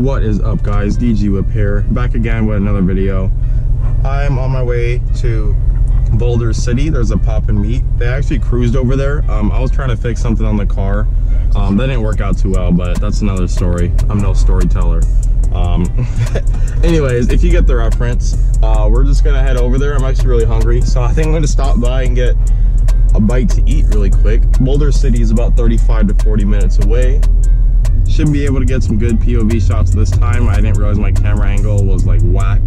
What is up, guys? DG Whip here, back again with another video. I'm on my way to Boulder City. There's a pop and meet. They actually cruised over there. I was trying to fix something on the car. That didn't work out too well, but that's another story. I'm no storyteller. Anyways, if you get the reference, we're just gonna head over there. I'm actually really hungry, so I think I'm gonna stop by and get a bite to eat really quick. Boulder City is about 35 to 40 minutes away. Should be able to get some good POV shots this time. I didn't realize my camera angle was like whack.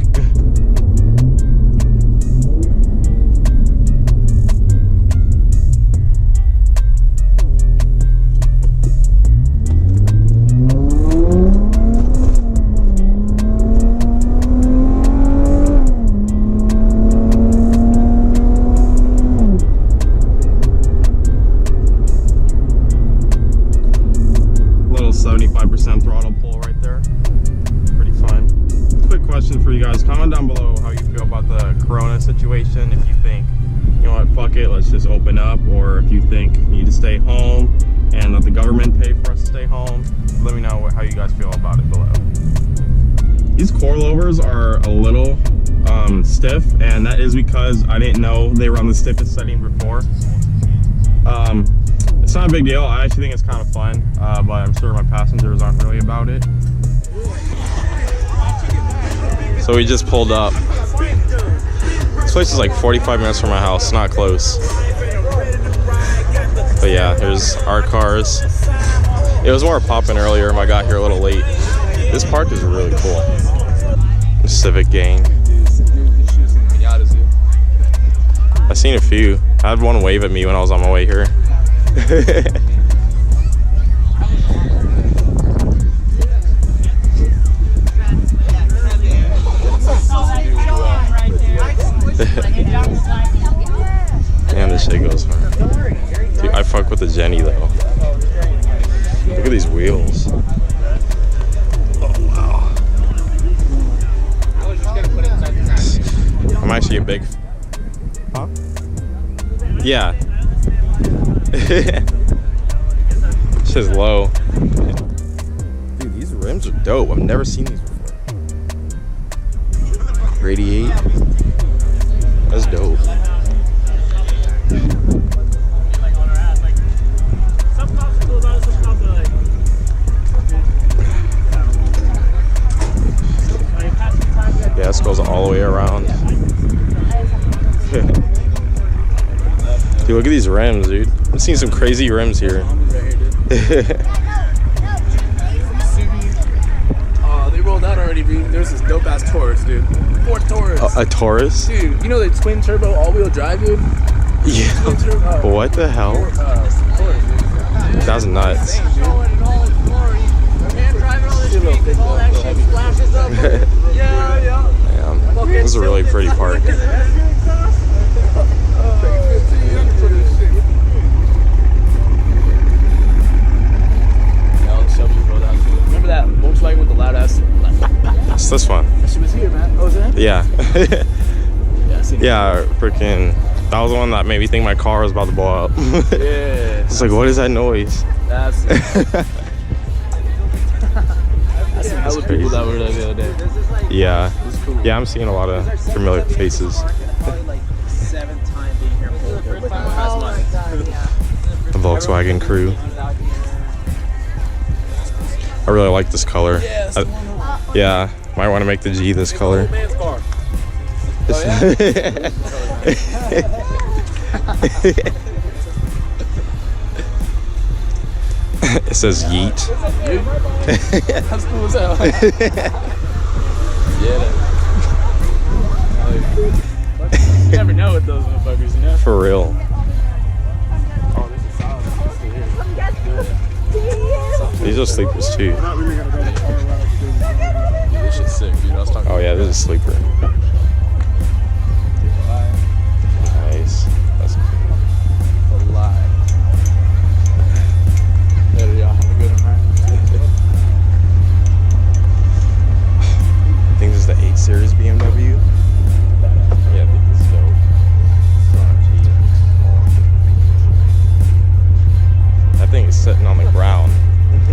Throttle pull right there. Pretty fun. Quick question for you guys. Comment down below how you feel about the Corona situation. If you think, you know what, fuck it, let's just open up, or if you think we need to stay home and let the government pay for us to stay home. Let me know how you guys feel about it below. These coilovers are a little stiff, and that is because I didn't know they were on the stiffest setting before. It's not a big deal. I actually think it's kind of fun, but I'm sure my passengers aren't really about it. So we just pulled up. This place is like 45 minutes from my house. It's not close. But yeah, here's our cars. It was more popping earlier. I got here a little late. This park is really cool. The Civic gang. I've seen a few. I had one wave at me when I was on my way here. Man, this shit goes hard. Dude, I fuck with the Jenny though. Look at these wheels. Oh wow. I'm actually a big. Huh? Yeah. Shit's low. Dude, these rims are dope. I've never seen these before. Radiate. That's dope. Yeah, this goes all the way around. Dude, look at these rims, dude. I've seen some crazy rims here. They rolled out already, dude. There's this dope ass Taurus, dude. Ford Taurus. A Taurus? Dude, you know the twin turbo all wheel drive, dude? Yeah. What the hell? That's nuts. Damn. This is a really pretty park. Remember that Volkswagen with the loud ass? It's this one. She was here, man. Oh, is it? Yeah. Yeah, I seen Yeah, freaking. That was the one that made me think my car was about to blow up. Yeah. It's like, what is that noise? That's I seen hella people that were there the other day. Yeah. It was cool. Yeah, I'm seeing a lot of familiar faces. The Volkswagen crew. I really like this color. Yeah, might want to make the G this color. It says yeet. That's cool as hell. Yeah. You never know with those motherfuckers, you know? For real. Oh, this is solid. These are sleepers too. This shit's sick, dude. I was talking. Oh yeah, this is a sleeper. Nice. That's cool. A lie. Later, y'all. Have a good one, right? I think this is the 8 Series BMW. Yeah, I think this is dope. That thing is sitting on the ground.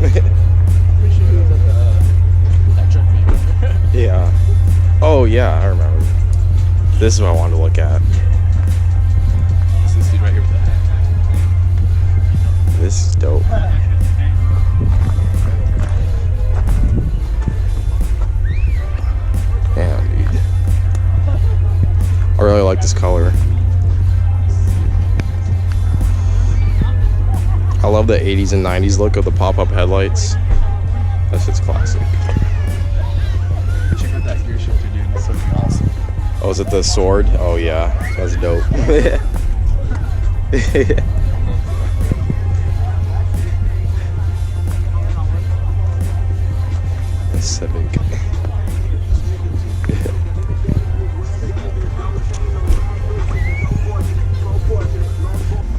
Pretty sure he was at the This is what I wanted to look at. This dude right here with that. This is dope. Damn, dude. I really like this color. I love the 80s and 90s look of the pop-up headlights. That shit's classic. Check out that gear shifter, dude. That's so awesome. Oh, is it the sword? Oh yeah, that's dope. Civic.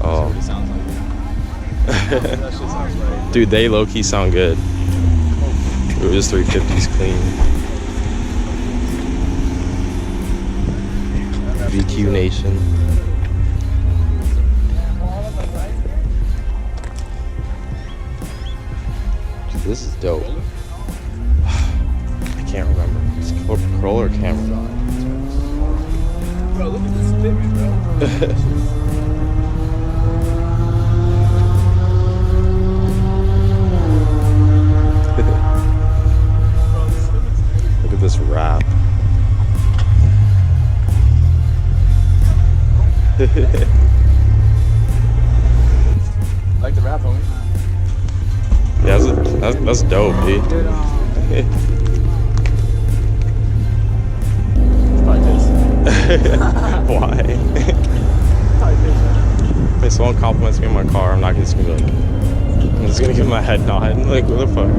Oh. Dude, they low-key sound good. Ooh, this 350's clean. VQ Nation. Dude, this is dope. I can't remember. It's Corolla or Camry? Bro, look at this fitment, bro. Look at this wrap. Like the wrap, homie. Yeah, that's dope, dude. Why? If someone compliments me on my car, I'm not just gonna be like, I'm just gonna give my head nod. Like, what the fuck?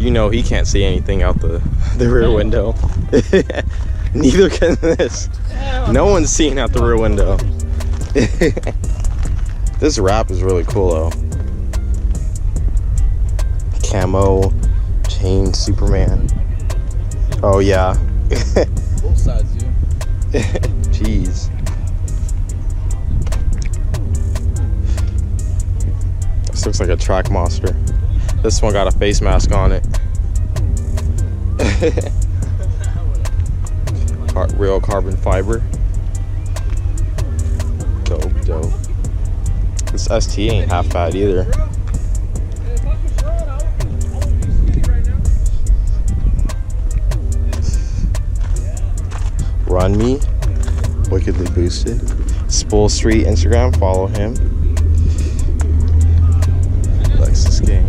You know he can't see anything out the rear window. Neither can this. No one's seeing out the rear window. This wrap is really cool though. Camo, chain, Superman. Oh yeah. Both sides, dude. Jeez. This looks like a track monster. This one got a face mask on it. Real carbon fiber. Dope, dope. This ST ain't half bad either. Run Me, wickedly boosted. Spool Street Instagram, follow him. Lexus game.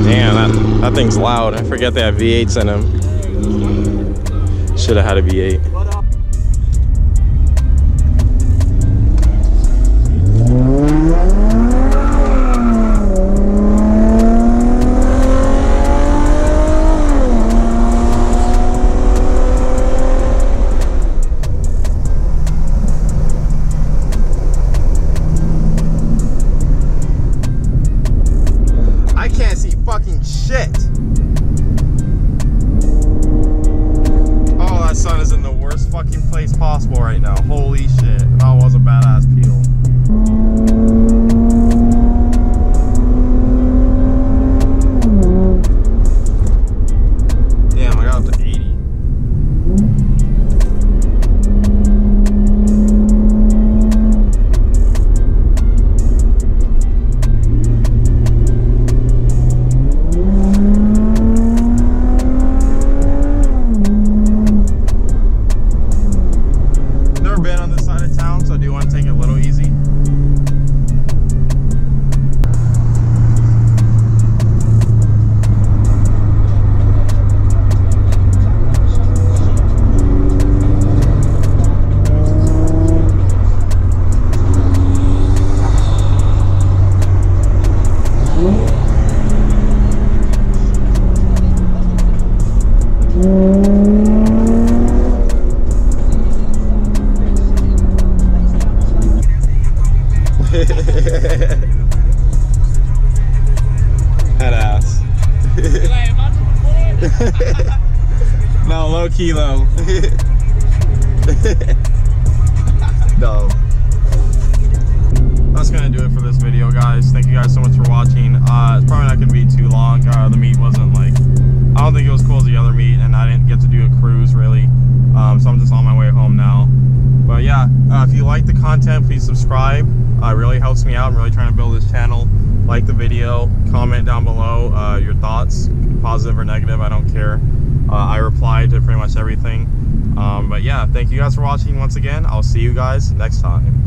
Damn, that thing's loud. I forget they have V8s in them. Should have had a V8. Fucking shit. Oh, that sun is in the worst fucking place possible right now. Holy shit. That was a badass peel. Damn, I got up to 80. Head ass. No, low key low. No. guys so much for watching. It's probably not going to be too long. The meet wasn't like, I don't think it was cool as the other meet, and I didn't get to do a cruise really. So I'm just on my way home now. But yeah, if you like the content, please subscribe. It really helps me out. I'm really trying to build this channel. Like the video, comment down below your thoughts, positive or negative, I don't care. I reply to pretty much everything. But yeah, thank you guys for watching once again. I'll see you guys next time.